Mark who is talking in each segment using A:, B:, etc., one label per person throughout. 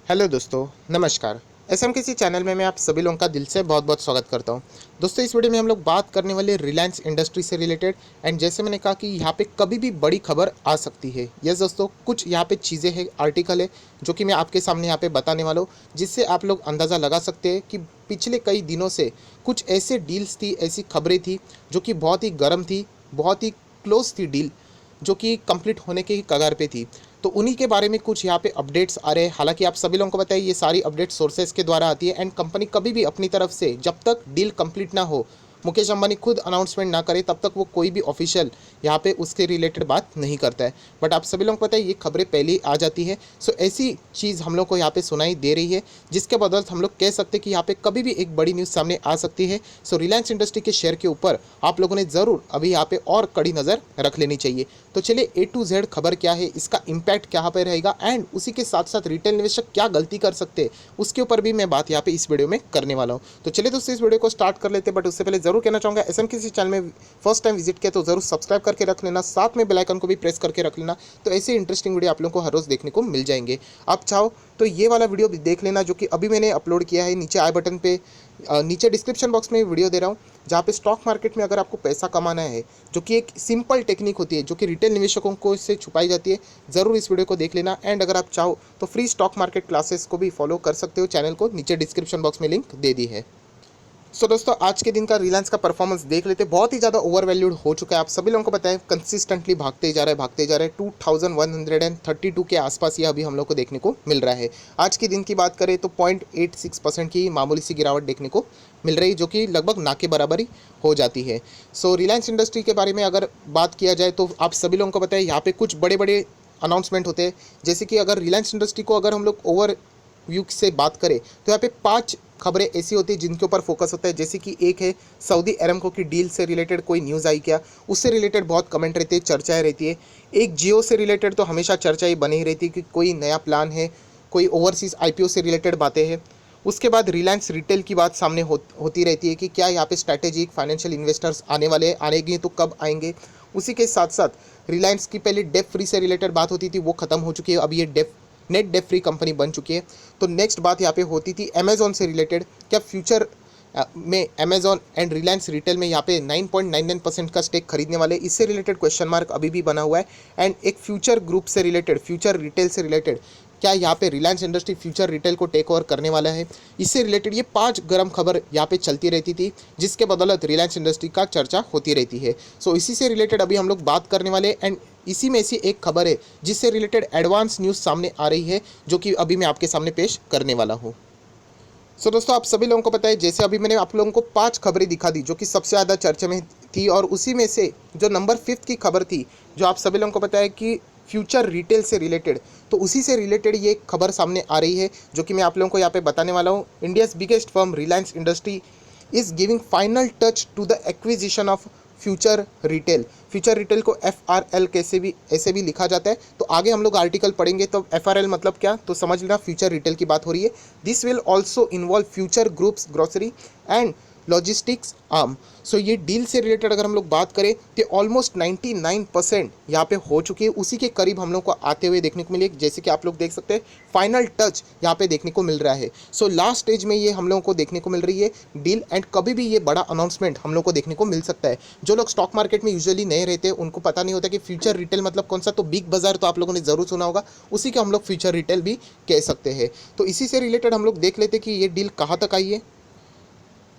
A: Hello दोस्तों, नमस्कार। SMKC channel में मैं आप सभी लोगों का दिल से बहुत बहुत स्वागत करता हूं। दोस्तों, इस वीडियो में हम लोग बात करने वाले रिलायंस इंडस्ट्री से रिलेटेड। एंड जैसे मैंने कहा कि यहाँ पे कभी भी बड़ी खबर आ सकती है। यस दोस्तों, कुछ यहाँ पे चीज़ें हैं, आर्टिकल है जो कि मैं आपके सामने यहाँ पे बताने वाला हूँ, जिससे आप लोग अंदाज़ा लगा सकते हैं कि पिछले कई दिनों से कुछ ऐसे डील्स थी, ऐसी खबरें थी जो कि बहुत ही गर्म थी, बहुत ही क्लोज थी डील, जो कि कंप्लीट होने के ही कगार पे थी। तो उन्हीं के बारे में कुछ यहाँ पे अपडेट्स आ रहे हैं। हालांकि आप सभी लोगों को बताइए, ये सारी अपडेट सोर्सेज के द्वारा आती है एंड कंपनी कभी भी अपनी तरफ से जब तक डील कंप्लीट ना हो, मुकेश अंबानी खुद अनाउंसमेंट ना करे, तब तक वो कोई भी ऑफिशियल यहाँ पे उसके रिलेटेड बात नहीं करता है। बट आप सभी लोगों को पता है, ये खबरें पहले ही आ जाती है। सो ऐसी चीज़ हम लोग को यहाँ पे सुनाई दे रही है, जिसके बदौलत हम लोग कह सकते हैं कि यहाँ पे कभी भी एक बड़ी न्यूज़ सामने आ सकती है। सो रिलायंस इंडस्ट्री के शेयर के ऊपर आप लोगों ने ज़रूर अभी यहाँ पे और कड़ी नज़र रख लेनी चाहिए। तो चलिए ए टू जेड खबर क्या है, इसका इम्पैक्ट क्या पे रहेगा एंड उसी के साथ साथ रिटेल निवेशक क्या गलती कर सकते हैं, उसके ऊपर भी मैं बात यहाँ पे इस वीडियो में करने वाला हूँ। तो चलिए दोस्तों, इस वीडियो को स्टार्ट कर लेते हैं। बट उससे पहले जरूर कहना चाहूँगा, एसएमकेसी चैनल में फर्स्ट टाइम विजिट किया तो जरूर सब्सक्राइब करके रख लेना, साथ में बेल आइकन को भी प्रेस करके रख लेना। तो ऐसे इंटरेस्टिंग वीडियो आप लोगों को हर रोज़ देखने को मिल जाएंगे। आप चाहो तो ये वाला वीडियो भी देख लेना, जो कि अभी मैंने अपलोड किया है। नीचे आई बटन पे, नीचे डिस्क्रिप्शन बॉक्स में वीडियो दे रहा हूँ, जहाँ पे स्टॉक मार्केट में अगर आपको पैसा कमाना है, जो कि एक सिंपल टेक्निक होती है, जो कि रिटेल निवेशकों को इससे छुपाई जाती है, ज़रूर इस वीडियो को देख लेना। एंड अगर आप चाहो तो फ्री स्टॉक मार्केट क्लासेस को भी फॉलो कर सकते हो। चैनल को नीचे डिस्क्रिप्शन बॉक्स में लिंक दे दी है। सो दोस्तों, आज के दिन का रिलायंस का परफॉर्मेंस देख लेते हैं। बहुत ही ज़्यादा ओवर वैल्यूड हो चुका है। आप सभी लोगों को बताएं, कंसिस्टेंटली भागते ही जा रहा है, भागते ही जा रहा है। 2132 के आसपास ये अभी हम लोग को देखने को मिल रहा है। आज के दिन की बात करें तो 0.86% की मामूली सी गिरावट देखने को मिल रही, जो कि लगभग ना के बराबर ही हो जाती है। सो रिलायंस इंडस्ट्री के बारे में अगर बात किया जाए तो आप सभी लोगों को बताएं, यहाँ पे कुछ बड़े बड़े अनाउंसमेंट होते हैं। जैसे कि अगर रिलायंस इंडस्ट्री को अगर हम लोग ओवर व्यू से बात करें तो यहाँ पे 5 खबरें ऐसी होती है जिनके ऊपर फोकस होता है। जैसे कि एक है, सऊदी अरामको की डील से रिलेटेड कोई न्यूज़ आई क्या, उससे रिलेटेड बहुत कमेंट रहती है, चर्चाएं रहती है। एक जियो से रिलेटेड तो हमेशा चर्चा ही बनी ही रहती है कि कोई नया प्लान है, कोई ओवरसीज़ आईपीओ से रिलेटेड बातें हैं। उसके बाद रिलायंस रिटेल की बात सामने होती रहती है कि क्या यहाँ पे स्ट्रैटेजिक फाइनेंशियल इन्वेस्टर्स आने वाले हैं, आएंगे तो कब आएंगे। उसी के साथ साथ रिलायंस की पहले डेप फ्री से रिलेटेड बात होती थी, वो खत्म हो चुकी है। अब ये नेट डेप फ्री कंपनी बन चुकी है। तो नेक्स्ट बात यहाँ पे होती थी अमेजोन से रिलेटेड, क्या फ्यूचर में अमेजोन एंड रिलायंस रिटेल में यहाँ पे 9.99% का स्टेक खरीदने वाले, इससे रिलेटेड क्वेश्चन मार्क अभी भी बना हुआ है। एंड एक फ्यूचर ग्रुप से रिलेटेड, फ्यूचर रिटेल से रिलेटेड, क्या यहाँ पे रिलायंस इंडस्ट्री फ्यूचर रिटेल को टेक ओवर करने वाला है, इससे रिलेटेड ये 5 गर्म खबर यहाँ पे चलती रहती थी, जिसके बदौलत रिलायंस इंडस्ट्री का चर्चा होती रहती है। सो इसी से रिलेटेड अभी हम लोग बात करने वाले। एंड इसी में ऐसी एक खबर है जिससे रिलेटेड एडवांस न्यूज़ सामने आ रही है, जो कि अभी मैं आपके सामने पेश करने वाला हूँ। सो दोस्तों, आप सभी लोगों को पता है, जैसे अभी मैंने आप लोगों को 5 खबरें दिखा दी जो कि सबसे ज़्यादा चर्चा में थी, और उसी में से जो नंबर 5 की खबर थी, जो आप सभी लोगों को पता है कि फ्यूचर रिटेल से रिलेटेड, तो उसी से रिलेटेड ये खबर सामने आ रही है, जो कि मैं आप लोगों को यहाँ पे बताने वाला हूँ। India's biggest firm Reliance Industry is giving final touch to the acquisition of Future Retail. Future Retail को FRL कैसे भी ऐसे भी लिखा जाता है। तो आगे हम लोग आर्टिकल पढ़ेंगे तो FRL मतलब क्या, तो समझ लेना फ्यूचर रिटेल की बात हो रही है। This will also involve Future Group's grocery and logistics arm. So ये डील से रिलेटेड अगर हम लोग बात करें तो ऑलमोस्ट 99% यहाँ पे हो चुकी है। उसी के करीब हम लोग को आते हुए देखने को मिले, जैसे कि आप लोग देख सकते हैं फाइनल टच यहाँ पे देखने को मिल रहा है। सो लास्ट स्टेज में ये हम लोगों को देखने को मिल रही है डील। एंड कभी भी ये बड़ा अनाउंसमेंट हम लोग को देखने को मिल सकता है। जो लोग स्टॉक मार्केट में यूजुअली नहीं रहते, उनको पता नहीं होता कि फ्यूचर रिटेल मतलब कौन सा। तो बिग बाजार तो आप लोगों ने ज़रूर सुना होगा, उसी का हम लोग फ्यूचर रिटेल भी कह सकते हैं। तो इसी से रिलेटेड हम लोग देख लेते कि ये डील कहाँ तक आई है।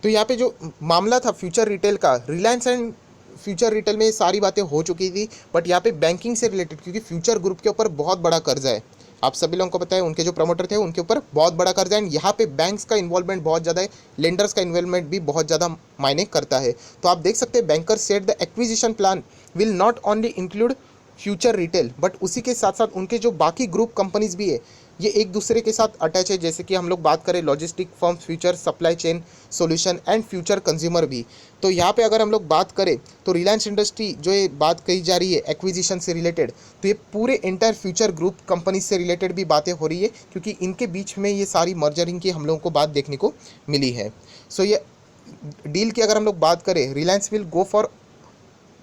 A: तो यहाँ पे जो मामला था फ्यूचर रिटेल का, रिलायंस एंड फ्यूचर रिटेल में सारी बातें हो चुकी थी। बट यहाँ पे बैंकिंग से रिलेटेड, क्योंकि फ्यूचर ग्रुप के ऊपर बहुत बड़ा कर्जा है, आप सभी लोगों को पता है, उनके जो प्रमोटर थे उनके ऊपर बहुत बड़ा कर्जा है। एंड यहाँ पे बैंक्स का इन्वॉल्वमेंट बहुत ज़्यादा है, लेंडर्स का इन्वॉल्वमेंट भी बहुत ज़्यादा मायने करता है। तो आप देख सकते हैं, banker said the acquisition plan will not only include future retail, but उसी के साथ साथ उनके जो बाकी ग्रुप कंपनीज भी है, ये एक दूसरे के साथ अटैच है। जैसे कि हम लोग बात करें logistic firm, future supply chain solution and future consumer भी। तो यहाँ पे अगर हम लोग बात करें तो रिलायंस इंडस्ट्री जो ये बात कही जा रही है एक्विजिशन से रिलेटेड, तो ये पूरे एंटायर फ्यूचर ग्रुप कंपनी से रिलेटेड भी बातें हो रही है, क्योंकि इनके बीच में ये सारी मर्जरिंग की हम लोगों को बात देखने को मिली है। सो ये डील की अगर हम लोग बात करें, Reliance will go for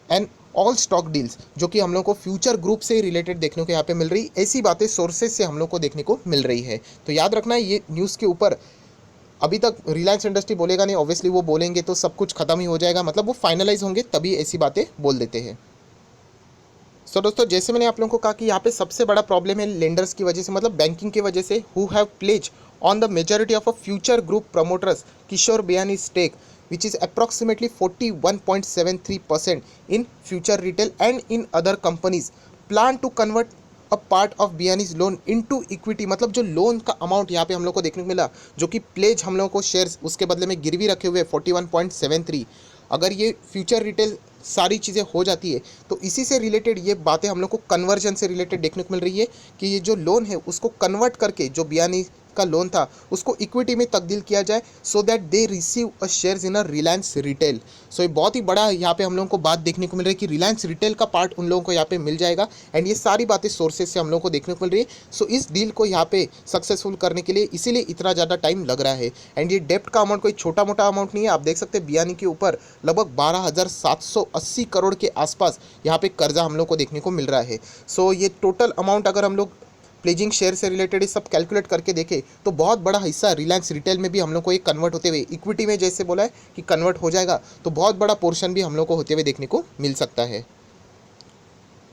A: an all stock deals, जो कि हम लोग को फ्यूचर ग्रुप से रिलेटेड देखने को यहाँ पे मिल रही, ऐसी बातें सोर्सेज से हम लोग को देखने को मिल रही है। तो याद रखना ये न्यूज़ के ऊपर अभी तक रिलायंस इंडस्ट्री बोलेगा नहीं, ऑब्वियसली वो बोलेंगे तो सब कुछ खत्म ही हो जाएगा, मतलब वो फाइनलाइज होंगे तभी ऐसी बातें बोल देते हैं। सो दोस्तों, जैसे मैंने आप लोगों को कहा कि यहाँ पे सबसे बड़ा प्रॉब्लम है लेंडर्स की वजह से, मतलब बैंकिंग की वजह से, who have pledge on the majority of a Future Group promoters Kishore Biyani stake which is approximately 41.73% in future retail and in other companies plan to convert a part of Biyani's loan into equity। मतलब जो loan का amount यहाँ पे हम लोग को देखने को मिला, जो कि प्लेज हम लोग को शेयर्स उसके बदले में गिरवी रखे हुए 41.73, अगर ये फ्यूचर रिटेल सारी चीज़ें हो जाती है तो इसी से रिलेटेड ये बातें हम लोग को कन्वर्जन से रिलेटेड देखने को मिल रही है कि ये जो लोन है उसको कन्वर्ट करके जो बियानी का लोन था उसको इक्विटी में तब्दील किया जाए, so that they receive a shares in a Reliance Retail. So ये बहुत ही बड़ा यहाँ पे हम लोगों को बात देखने को मिल रही है कि रिलायंस रिटेल का पार्ट उन लोगों को यहाँ पे मिल जाएगा, एंड ये सारी बातें सोर्सेज से हम लोगों को देखने को मिल रही है। सो इस डील को यहाँ पे सक्सेसफुल करने के लिए इसीलिए इतना ज़्यादा टाइम लग रहा है, एंड ये डेप्ट का अमाउंट कोई छोटा मोटा अमाउंट नहीं है। आप देख सकते हैं बियानी के ऊपर लगभग 12,780 करोड़ के आसपास यहाँ पे कर्जा हम लोग को देखने को मिल रहा है। सो ये टोटल अमाउंट अगर हम लोग प्लेजिंग शेयर से रिलेटेड सब कैलकुलेट करके देखें तो बहुत बड़ा हिस्सा रिलायंस रिटेल में भी हम लोग को ये कन्वर्ट होते हुए इक्विटी में, जैसे बोला है कि कन्वर्ट हो जाएगा, तो बहुत बड़ा पोर्शन भी हम लोग को होते हुए देखने को मिल सकता है।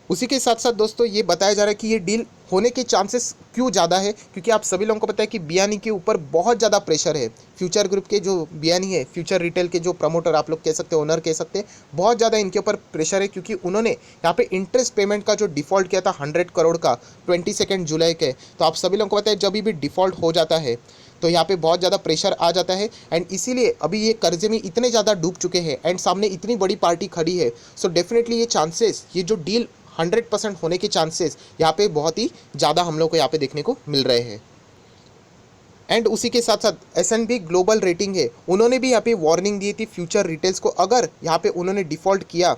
A: उसी के साथ साथ दोस्तों ये बताया जा रहा है कि ये डील होने के चांसेस क्यों ज़्यादा है, क्योंकि आप सभी लोगों को पता है कि बियानी के ऊपर बहुत ज़्यादा प्रेशर है। फ्यूचर ग्रुप के जो बियानी है, फ्यूचर रिटेल के जो प्रमोटर आप लोग कह सकते हैं, ओनर कह सकते हैं, बहुत ज़्यादा इनके ऊपर प्रेशर है, क्योंकि उन्होंने यहाँ पे इंटरेस्ट पेमेंट का जो डिफ़ॉल्ट किया था 100 करोड़ का 22 जुलाई के, तो आप सभी लोगों को पता है जब भी डिफ़ॉल्ट हो जाता है तो यहाँ पे बहुत ज़्यादा प्रेशर आ जाता है, एंड इसीलिए अभी ये कर्जे में इतने ज़्यादा डूब चुके हैं एंड सामने इतनी बड़ी पार्टी खड़ी है। सो डेफिनेटली ये चांसेस, ये जो डील 100% होने के चांसेस यहाँ पे बहुत ही ज़्यादा हम लोग को यहाँ पे देखने को मिल रहे हैं। एंड उसी के साथ साथ S&P ग्लोबल रेटिंग है, उन्होंने भी यहाँ पे वार्निंग दी थी फ्यूचर रिटेल्स को, अगर यहाँ पे उन्होंने डिफ़ॉल्ट किया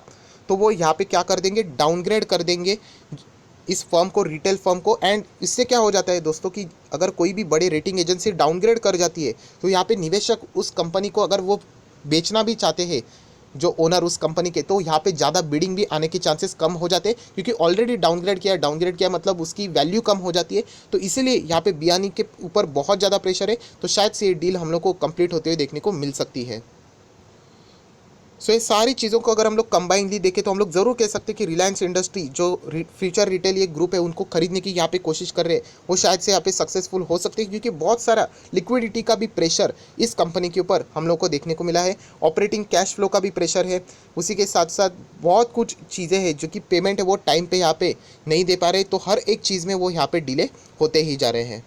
A: तो वो यहाँ पे क्या कर देंगे, डाउनग्रेड कर देंगे इस फर्म को, रिटेल फर्म को। एंड इससे क्या हो जाता है दोस्तों कि अगर कोई भी बड़ी रेटिंग एजेंसी डाउनग्रेड कर जाती है तो यहाँ पे निवेशक उस कंपनी को अगर वो बेचना भी चाहते हैं, जो ओनर उस कंपनी के, तो यहाँ पे ज़्यादा बिडिंग भी आने के चांसेस कम हो जाते हैं, क्योंकि ऑलरेडी डाउनग्रेड किया मतलब उसकी वैल्यू कम हो जाती है। तो इसीलिए यहाँ पे बियानी के ऊपर बहुत ज़्यादा प्रेशर है, तो शायद से ये डील हम लोग को कंप्लीट होते हुए देखने को मिल सकती है। सो ये सारी चीज़ों को अगर हम लोग कंबाइनली देखें तो हम लोग ज़रूर कह सकते हैं कि रिलायंस इंडस्ट्री जो फ्यूचर रिटेल ये ग्रुप है उनको खरीदने की यहाँ पे कोशिश कर रहे हैं, वो शायद से यहाँ पे सक्सेसफुल हो सकते हैं, क्योंकि बहुत सारा लिक्विडिटी का भी प्रेशर इस कंपनी के ऊपर हम लोग को देखने को मिला है, ऑपरेटिंग कैश फ्लो का भी प्रेशर है। उसी के साथ साथ बहुत कुछ चीज़ें हैं जो कि पेमेंट है वो टाइम पर यहाँ पे नहीं दे पा रहे, तो हर एक चीज़ में वो यहाँ पर डिले होते ही जा रहे हैं।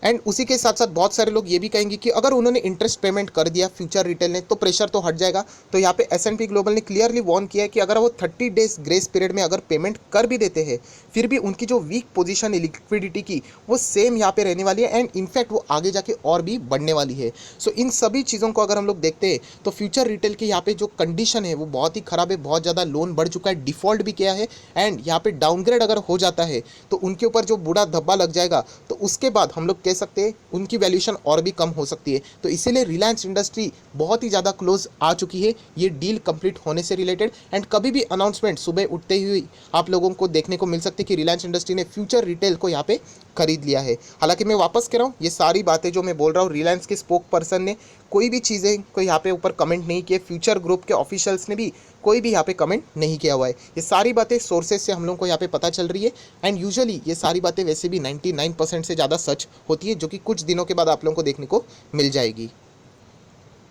A: एंड उसी के साथ साथ बहुत सारे लोग ये भी कहेंगे कि अगर उन्होंने इंटरेस्ट पेमेंट कर दिया फ्यूचर रिटेल ने तो प्रेशर तो हट जाएगा। तो यहाँ पे S&P ग्लोबल ने क्लियरली वार्न किया है कि अगर वो 30 डेज ग्रेस पीरियड में अगर पेमेंट कर भी देते हैं, फिर भी उनकी जो वीक पोजीशन है लिक्विडिटी की वो सेम यहाँ पे रहने वाली है, एंड इनफैक्ट वो आगे जाके और भी बढ़ने वाली है। सो इन सभी चीज़ों को अगर हम लोग देखते हैं तो फ्यूचर रिटेल की यहाँ पे जो कंडीशन है वो बहुत ही ख़राब है, बहुत ज़्यादा लोन बढ़ चुका है, डिफ़ॉल्ट भी किया है, एंड यहाँ पे डाउनग्रेड अगर हो जाता है तो उनके ऊपर जो बूढ़ा धब्बा लग जाएगा, तो उसके बाद हम लोग कह सकते हैं उनकी वैल्यूएशन और भी कम हो सकती है। तो इसीलिए रिलायंस इंडस्ट्री बहुत ही ज़्यादा क्लोज आ चुकी है ये डील कंप्लीट होने से रिलेटेड, एंड कभी भी अनाउंसमेंट सुबह उठते ही आप लोगों को देखने को मिल सकती है कि रिलायंस इंडस्ट्री ने फ्यूचर रिटेल को यहाँ पे खरीद लिया है। हालांकि मैं वापस कह रहा हूँ, ये सारी बातें जो मैं बोल रहा हूँ रिलायंस के स्पोक पर्सन ने कोई भी चीज़ें को यहाँ पे ऊपर कमेंट नहीं किए, फ्यूचर ग्रुप के ऑफिशियल्स ने भी कोई भी यहाँ पे कमेंट नहीं किया हुआ है। ये सारी बातें सोर्सेज से हम लोगों को यहाँ पे पता चल रही है, एंड यूजुअली ये सारी बातें वैसे भी 99% से ज़्यादा सच होती है, जो कि कुछ दिनों के बाद आप लोगों को देखने को मिल जाएगी।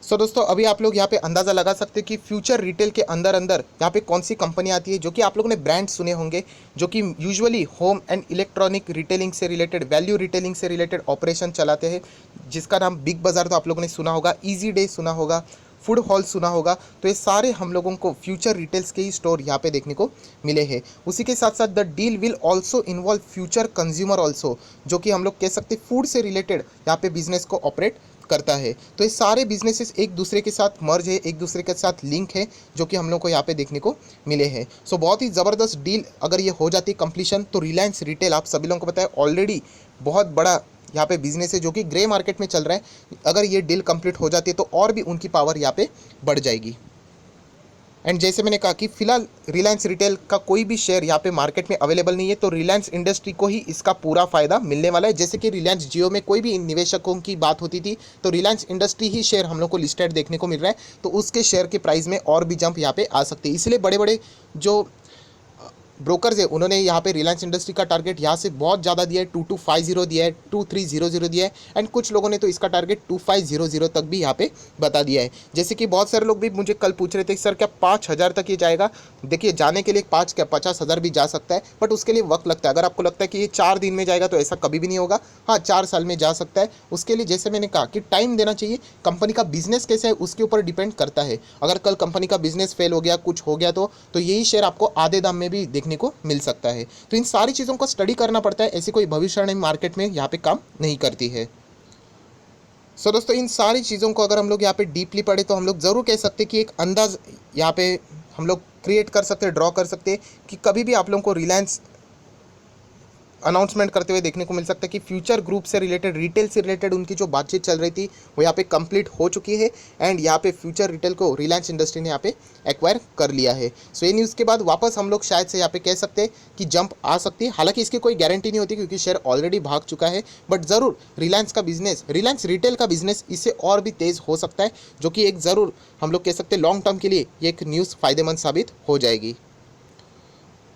A: सो दोस्तों, अभी आप लोग यहाँ पे अंदाज़ा लगा सकते हैं कि फ्यूचर रिटेल के अंदर अंदर यहाँ पे कौन सी कंपनी आती है, जो कि आप लोगों ने ब्रांड सुने होंगे, जो कि usually home and electronic retailing से रिलेटेड, वैल्यू रिटेलिंग से रिलेटेड ऑपरेशन चलाते हैं, जिसका नाम बिग बाज़ार तो आप लोगों ने सुना होगा, ईजी डे सुना होगा, फूड हॉल सुना होगा। तो ये सारे हम लोगों को फ्यूचर रिटेल्स के ही स्टोर यहाँ पे देखने को मिले हैं। उसी के साथ साथ the deal will also involve future consumer also, जो कि हम लोग कह सकते हैं फूड से रिलेटेड यहाँ पे बिजनेस को ऑपरेट करता है। तो ये सारे बिजनेसेस एक दूसरे के साथ मर्ज है, एक दूसरे के साथ लिंक है, जो कि हम लोग को यहाँ पे देखने को मिले हैं। सो बहुत ही ज़बरदस्त डील अगर ये हो जाती कंप्लीशन, तो रिलायंस रिटेल आप सभी लोगों को पता है ऑलरेडी बहुत बड़ा यहाँ पे बिजनेस है, जो कि ग्रे मार्केट में चल रहा है। अगर ये डील कंप्लीट हो जाती है तो और भी उनकी पावर यहाँ पे बढ़ जाएगी। एंड जैसे मैंने कहा कि फिलहाल रिलायंस रिटेल का कोई भी शेयर यहाँ पे मार्केट में अवेलेबल नहीं है, तो रिलायंस इंडस्ट्री को ही इसका पूरा फायदा मिलने वाला है। जैसे कि रिलायंस जियो में कोई भी निवेशकों की बात होती थी तो रिलायंस इंडस्ट्री ही शेयर हम लोग को लिस्टेड देखने को मिल रहा है, तो उसके शेयर के प्राइस में और भी जंप यहाँ पे आ सकती है। इसलिए बड़े बड़े जो ब्रोकर्स है उन्होंने यहाँ पे रिलायंस इंडस्ट्री का टारगेट यहाँ से बहुत ज़्यादा दिया है, 2250 दिया है, 2300 दिया है, एंड कुछ लोगों ने तो इसका टारगेट 2500 तक भी यहाँ पे बता दिया है। जैसे कि बहुत सारे लोग भी मुझे कल पूछ रहे थे सर क्या 5000 तक ये जाएगा। देखिए जाने के लिए 50,000 भी जा सकता है, बट उसके लिए वक्त लगता है। अगर आपको लगता है कि ये 4 दिन में जाएगा तो ऐसा कभी भी नहीं होगा। हाँ, 4 साल में जा सकता है। उसके लिए जैसे मैंने कहा कि टाइम देना चाहिए। कंपनी का बिजनेस कैसे है उसके ऊपर डिपेंड करता है। अगर कल कंपनी का बिजनेस फेल हो गया, कुछ हो गया, तो यही शेयर आपको आधे दाम में भी देखने को मिल सकता है। तो इन सारी चीज़ों को स्टडी करना पड़ता है, ऐसी कोई भविष्यवाणी मार्केट में यहाँ पे काम नहीं करती है। सो दोस्तों, इन सारी चीज़ों को अगर हम लोग यहाँ पे डीपली पढ़े तो हम लोग ज़रूर कह सकते हैं कि एक अंदाज यहाँ पे हम लोग क्रिएट कर सकते हैं, ड्रॉ कर सकते हैं कि कभी भी आप लोगों को रिलायंस अनाउंसमेंट करते हुए देखने को मिल सकता है कि फ्यूचर ग्रुप से रिलेटेड, रिटेल से रिलेटेड उनकी जो बातचीत चल रही थी वो यहाँ पे कंप्लीट हो चुकी है, एंड यहाँ पे फ्यूचर रिटेल को रिलायंस इंडस्ट्री ने यहाँ पे एक्वायर कर लिया है। सो ये न्यूज़ के बाद वापस हम लोग शायद से यहाँ पे कह सकते हैं कि जंप आ सकती है। हालांकि इसकी कोई गारंटी नहीं होती क्योंकि शेयर ऑलरेडी भाग चुका है, बट ज़रूर रिलायंस का बिजनेस, रिलायंस रिटेल का बिजनेस इससे और भी तेज़ हो सकता है, जो कि एक ज़रूर हम लोग कह सकते हैं लॉन्ग टर्म के लिए ये एक न्यूज़ फ़ायदेमंद साबित हो जाएगी।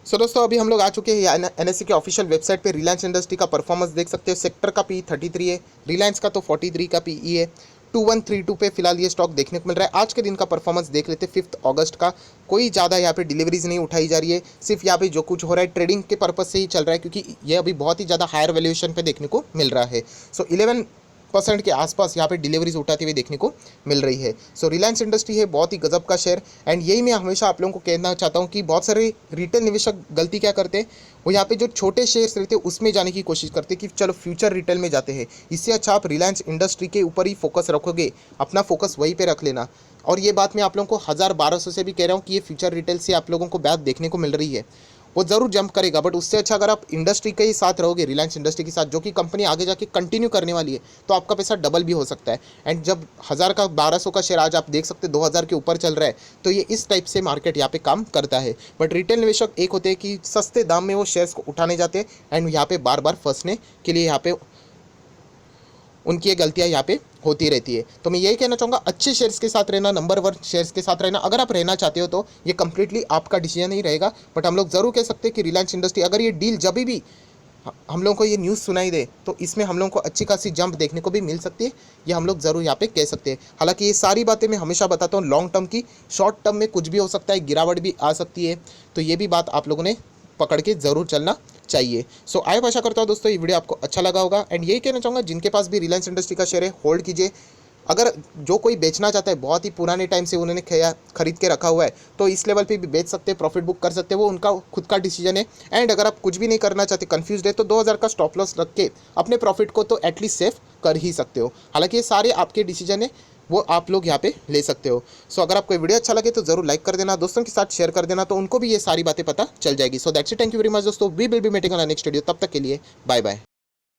A: सो दोस्तों, अभी हम लोग आ चुके हैं एनएससी के ऑफिशियल वेबसाइट पे। रिलायंस इंडस्ट्री का परफॉर्मेंस देख सकते हो। सेक्टर का पी 33 है, रिलायंस का तो 43 का पीई है। 2132 पे फिलहाल ये स्टॉक देखने को मिल रहा है। आज के दिन का परफॉर्मेंस देख लेते हैं 5 अगस्त का। कोई ज़्यादा यहाँ पे डिलीवरीज नहीं उठाई जा रही है, सिर्फ यहाँ पे जो कुछ हो रहा है ट्रेडिंग के पर्पज़ से ही चल रहा है, क्योंकि ये अभी बहुत ही ज़्यादा हायर वैल्यूएशन पे देखने को मिल रहा है। सो 11% के आसपास यहाँ पे डिलीवरीज उठाते हुए देखने को मिल रही है। सो रिलायंस इंडस्ट्री है बहुत ही गजब का शेयर, एंड यही मैं हमेशा आप लोगों को कहना चाहता हूँ कि बहुत सारे रिटेल निवेशक गलती क्या करते हैं, वो यहाँ पे जो छोटे शेयर्स रहते हैं उसमें जाने की कोशिश करते हैं कि चलो फ्यूचर रिटेल में जाते हैं। इससे अच्छा आप रिलायंस इंडस्ट्री के ऊपर ही फोकस रखोगे, अपना फोकस वहीं पे रख लेना। और ये बात मैं आप लोगों को 1000-1200 से भी कह रहा हूँ कि ये फ्यूचर रिटेल से आप लोगों को बात देखने को मिल रही है, वो ज़रूर जंप करेगा, बट उससे अच्छा अगर आप इंडस्ट्री के ही साथ रहोगे, रिलायंस इंडस्ट्री के साथ, जो कि कंपनी आगे जाके कंटिन्यू करने वाली है, तो आपका पैसा डबल भी हो सकता है। एंड जब 1000 का 1200 का शेयर आज आप देख सकते 2000 के ऊपर चल रहा है, तो ये इस टाइप से मार्केट यहाँ पे काम करता है। बट रिटेल निवेशक एक होते हैं कि सस्ते दाम में वो शेयर्स को उठाने जाते हैं, एंड यहाँ पे बार बार फंसने के लिए यहाँ पे उनकी ये गलतियाँ यहाँ पे होती रहती है। तो मैं यही कहना चाहूँगा, अच्छे शेयर्स के साथ रहना, नंबर 1 शेयर्स के साथ रहना। अगर आप रहना चाहते हो तो ये कंप्लीटली आपका डिसीजन ही रहेगा, बट हम लोग ज़रूर कह सकते हैं कि रिलायंस इंडस्ट्री, अगर ये डील जब भी हम लोगों को ये न्यूज़ सुनाई दे तो इसमें हम लोगों को अच्छी खासी जंप देखने को भी मिल सकती है, ये हम लोग ज़रूर यहाँ पे कह सकते हैं। हालांकि ये सारी बातें मैं हमेशा बताता हूँ लॉन्ग टर्म की, शॉर्ट टर्म में कुछ भी हो सकता है, गिरावट भी आ सकती है, तो ये भी बात आप लोगों ने पकड़ के ज़रूर चलना चाहिए। सो आई आशा करता हूँ दोस्तों ये वीडियो आपको अच्छा लगा होगा, एंड यही कहना चाहूँगा जिनके पास भी रिलायंस इंडस्ट्री का शेयर है होल्ड कीजिए। अगर जो कोई बेचना चाहता है, बहुत ही पुराने टाइम से उन्होंने खरीद के रखा हुआ है, तो इस लेवल पे भी बेच सकते हैं, प्रॉफिट बुक कर सकते हैं, वो उनका खुद का डिसीजन है। एंड अगर आप कुछ भी नहीं करना चाहते, कंफ्यूज है, तो 2000 का स्टॉप लॉस रख के अपने प्रॉफिट को तो एटलीस्ट सेफ कर ही सकते हो। हालांकि ये सारे आपके डिसीजन है, वो आप लोग यहाँ पे ले सकते हो। सो अगर आपको वीडियो अच्छा लगे तो जरूर लाइक कर देना, दोस्तों के साथ शेयर कर देना, तो उनको भी ये सारी बातें पता चल जाएगी। So that's it, thank you very much दोस्तों, we will be meeting on next video. तब तक के लिए बाय बाय।